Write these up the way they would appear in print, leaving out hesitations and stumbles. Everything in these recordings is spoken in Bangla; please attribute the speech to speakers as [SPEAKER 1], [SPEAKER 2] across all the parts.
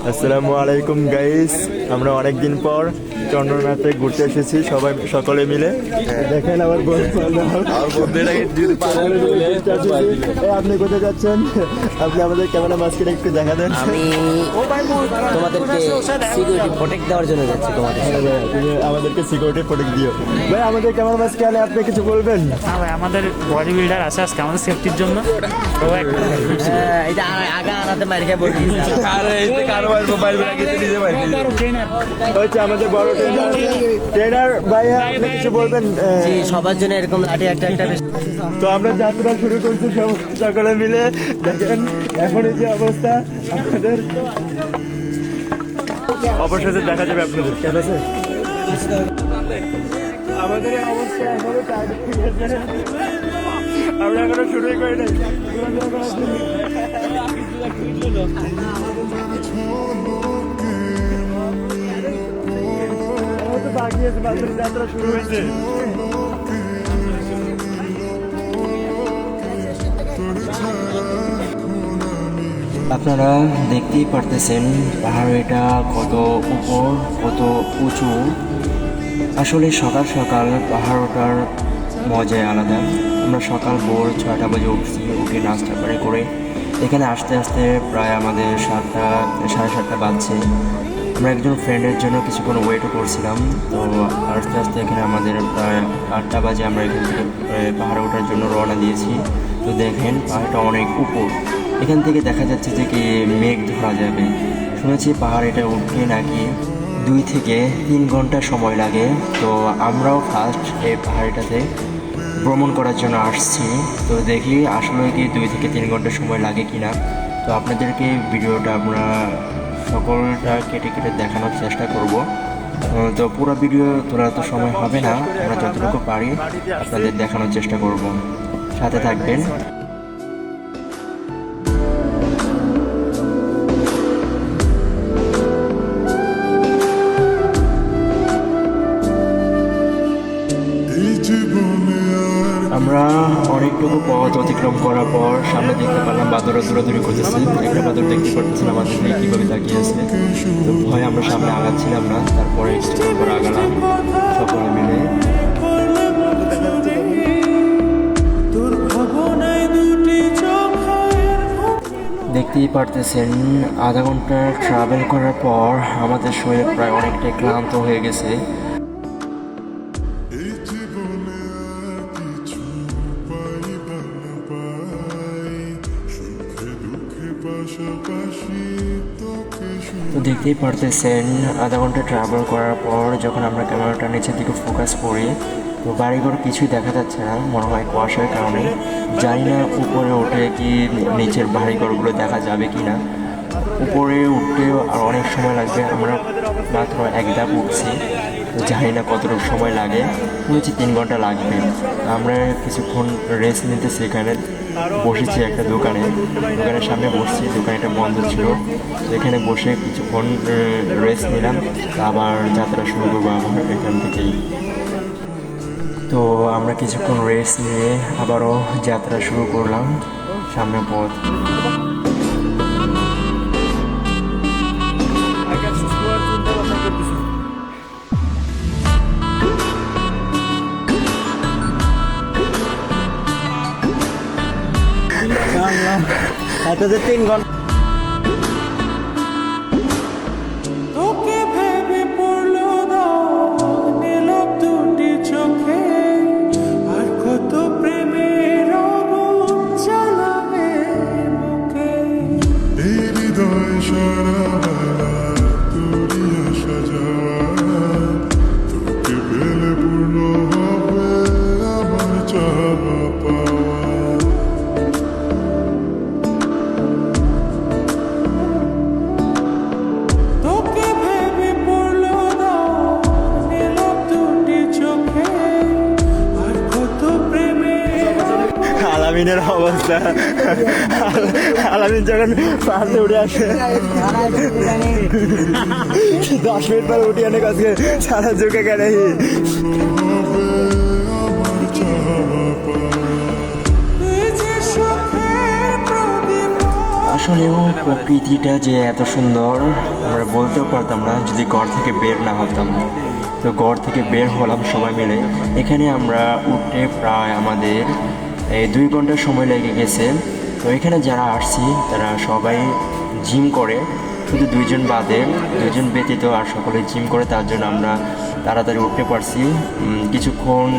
[SPEAKER 1] আসসালামু আলাইকুম গাইস, আমরা অনেকদিন পর চন্দ্রনাথে ঘুরতে এসেছি সকলে মিলে। দেখেন আমার আপনি কোথায় যাচ্ছেন? আপনি আমাদের ক্যামেরা মাস্কের একটু দেখা দেন।
[SPEAKER 2] আমি তোমাদেরকে সিকিউরিটি প্রোটেক্ট দেওয়ার জন্য যাচ্ছি তোমাদের।
[SPEAKER 1] তুমি আমাদেরকে সিকিউরিটি প্রোটেক্ট দিও ভাই। আমাদের ক্যামেরা মাস্কে আনে আপনি কিছু বলবেন?
[SPEAKER 3] হ্যাঁ ভাই, আমাদের বডি বিল্ডার আছে আজকে আমাদের সেফটির জন্য। তো
[SPEAKER 2] এটা আগা আনাতে মারি খাই বলছি।
[SPEAKER 1] হচ্ছে আমাদের বড় ট্রেনার ভাইয়া, আপনি কিছু বলবেন?
[SPEAKER 2] জি, সবার জন্য এরকম লাঠি একটা একটা
[SPEAKER 1] তো আমরা যাত্রা শুরু করছি সকলে মিলে। দেখেন এখন এই যে অবস্থা, আপনাদের অবশেষে দেখা যাবে আপনাদের। ঠিক আছে, আমাদের এই অবস্থা এখনো আমরা এখনো শুরুই করি নাই। বাকি আছে, মাত্র যাত্রা শুরু হয়েছে।
[SPEAKER 4] আপনারা দেখতেই পারতেছেন পাহাড় এটা কত উপর, কত উঁচু। আসলে সকাল সকাল পাহাড় ওঠার মজাই আলাদা। আমরা সকাল ভোর 6টা বাজে উঠছি, উঠে নাস্তা পানি করে এখানে আসতে আসতে প্রায় আমাদের 7টা, 7:30 বাজছে। আমরা একজন ফ্রেন্ডের জন্য কিছুক্ষণ ওয়েটও করছিলাম। তো আস্তে আস্তে এখানে আমাদের প্রায় 8টা বাজে আমরা এখান থেকে পাহাড়ে ওঠার জন্য রওনা দিয়েছি। তো দেখেন পাহাড়টা অনেক উপর, এখান থেকে দেখা যাচ্ছে যে কি মেঘ ধরা যাবে। শুনেছি পাহাড় এটা উঠতে নাকি 2 থেকে 3 ঘন্টা সময় লাগে। তো আমরাও ফার্স্ট এই পাহাড়টাতে ভ্রমণ করার জন্য আসছি। তো দেখি আসলে কি 2 থেকে 3 ঘন্টা সময় লাগে কিনা। তো আপনাদেরকে ভিডিওটা আমরা সকলটা কেটে কেটে দেখানোর চেষ্টা করব। তো পুরো ভিডিও তোলার তো সময় হবে না, আমরা যতটুকু পারি আপনাদের দেখানোর চেষ্টা করব। সাথে থাকবেন। আমরা অনেকটুকু পথ অতিক্রম করার পর সামনে দেখতে পেলাম বাদররা দৌড়াদৌড়ি করতেছে। একটা বাদর দেখতে পারতেছেন আমাদের দিকে কীভাবে তাকিয়ে আছে। তো ভয় আমরা সামনে আগাচ্ছিলাম না, তারপরে কিছুক্ষণ পর আগালাম সকলে মিলে। দেখতেই পারতেছেন আধা ঘন্টা ট্রাভেল করার পর আমাদের শরীর প্রায় অনেকটাই ক্লান্ত হয়ে গেছে। তো দেখতেই পারতেছেন আধা ঘন্টা ট্রাভেল করার পর যখন আমরা ক্যামেরাটা নিচের দিকে ফোকাস করি, তো বাড়িঘর কিছুই দেখা যাচ্ছে না, মনে হয় কুয়াশার কারণে। জানি না উপরে উঠে কি নিচের বাড়িঘরগুলো দেখা যাবে কি না। উপরে উঠতেও আর অনেক সময় লাগবে, আমরা মাত্র এক ধাপ উঠছি। তো জানি না কতটুকু সময় লাগে, হচ্ছে 3 ঘন্টা লাগবে। আমরা কিছুক্ষণ রেস্ট নিতেছি, এখানে বসেছি একটা দোকানের সামনে বসছি। দোকানটা বন্ধ ছিল, এখানে বসে কিছুক্ষণ রেস্ট নিলাম। আবার যাত্রা শুরু করবো আবার এখান থেকেই। তো আমরা কিছুক্ষণ রেস্ট নিয়ে আবারও যাত্রা শুরু করলাম সামনের পথ।
[SPEAKER 1] এটা যে 3 ঘন্টা
[SPEAKER 5] তোকে ভেবে পড়লো নীল দুটি চোখে, আর কত প্রেমের আগুন জ্বালাবে বুকে। এই হৃদয় সারা বেলা তোরই আসা যাওয়া, তোকে পেলে পূর্ণ হবে আমার চাওয়া পাওয়া।
[SPEAKER 1] আলামিনের অবস্থা। আলামিন যখন পাহাড়ে উঠে আসে 10 মিনিট পর উঠে অনেক আজকে সারা ঝুঁকে গেলে।
[SPEAKER 4] আসলেও প্রকৃতিটা যে এত সুন্দর আমরা বলতেও পারতাম না যদি ঘর থেকে বের না হতাম। তো ঘর থেকে বের হলাম সবাই মিলে। এখানে আমরা উঠতে প্রায় আমাদের 2 ঘন্টা সময় লেগে গেছে। তো এখানে যারা আসছি তারা সবাই জিম করে, শুধু 2 জন বাদে, 2 জন ব্যতীত আর সকলে জিম করে, তার জন্য আমরা তাড়াতাড়ি উঠতে পারছি। কিছুক্ষণ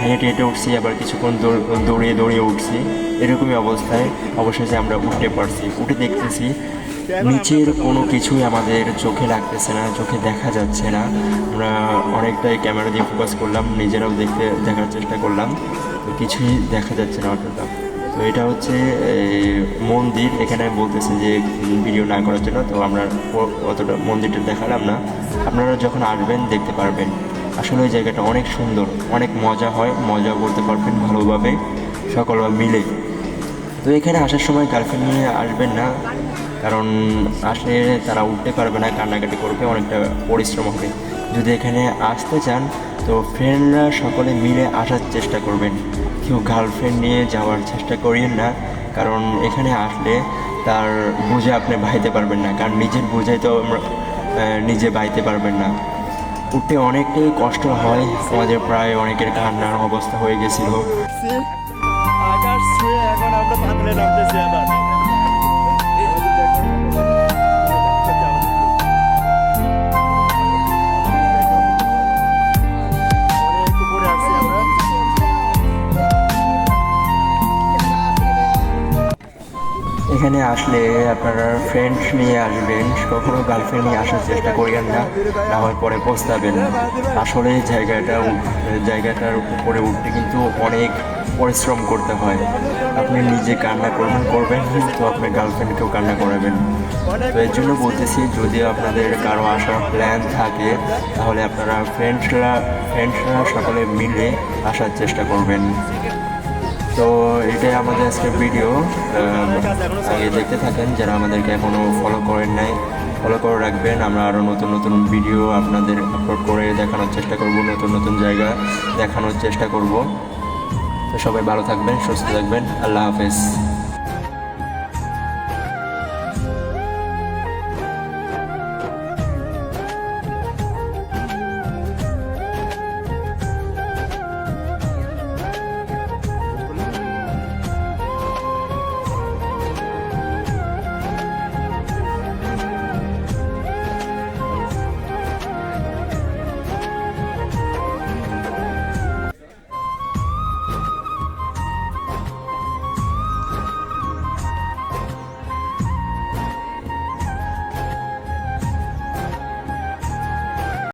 [SPEAKER 4] হেঁটে হেঁটে উঠছি, আবার কিছুক্ষণ দৌড়িয়ে দৌড়িয়ে উঠছি, এরকমই অবস্থায় অবশেষে আমরা উঠতে পারছি। উঠে দেখতেছি নিচের কোনো কিছুই আমাদের চোখে লাগতেছে না, চোখে দেখা যাচ্ছে না। আমরা অনেকটাই ক্যামেরা দিয়ে ফোকাস করলাম, নিজেরাও দেখার চেষ্টা করলাম, তো কিছুই দেখা যাচ্ছে না অতটা। তো এটা হচ্ছে মন্দির। এখানে বলতেছে যে ভিডিও না করার জন্য, তো আমরা অতটা মন্দিরটা দেখালাম না। আপনারা যখন আসবেন দেখতে পারবেন। আসলে ওই জায়গাটা অনেক সুন্দর, অনেক মজা হয়, মজা করতে পারবেন ভালোভাবে সকলে মিলে। তো এখানে আসার সময় গার্লফ্রেন্ড নিয়ে আসবেন না, কারণ আসলে তারা উঠতে পারবে না, কান্নাকাটি করবে, অনেকটা পরিশ্রম হবে। যদি এখানে আসতে চান তো ফ্রেন্ডরা সকলে মিলে আসার চেষ্টা করবেন, কেউ গার্লফ্রেন্ড নিয়ে যাওয়ার চেষ্টা করিয়েন না, কারণ এখানে আসলে তার বোঝা আপনি বাইতে পারবেন না, কারণ নিজের বোঝাই তো নিজে বাইতে পারবেন না। উঠতে অনেকটাই কষ্ট হয়, আমাদের প্রায় অনেকের কান্নার অবস্থা হয়ে গেছিল।
[SPEAKER 1] আকাশ ছুঁয়ে এখন আমরা পাতলে নামতেছি আবার।
[SPEAKER 4] এখানে আসলে আপনারা ফ্রেন্ড নিয়ে আসবেন, কখনো গার্লফ্রেন্ড নিয়ে আসার চেষ্টা করিয়েন না, না হয় পরে পস্তাবেন। আসলে জায়গাটার উপরে উঠতে কিন্তু অনেক পরিশ্রম করতে হয়। আপনি নিজে কান্না করবেন তো আপনার গার্লফ্রেন্ডকেও কান্না করাবেন। তো এর জন্য বলতেছি, যদি আপনাদের কারো আসার প্ল্যান থাকে তাহলে আপনারা ফ্রেন্ডসরা সকলে মিলে আসার চেষ্টা করবেন। তো এটাই আমাদের আজকের ভিডিও। আগে দেখতে থাকেন, যারা আমাদেরকে এখনও ফলো করেন নাই ফলো করে রাখবেন। আমরা আরও নতুন নতুন ভিডিও আপনাদের আপলোড করে দেখানোর চেষ্টা করব, নতুন নতুন জায়গা দেখানোর চেষ্টা করব। তো সবাই ভালো থাকবেন, সুস্থ থাকবেন। আল্লাহ হাফেজ।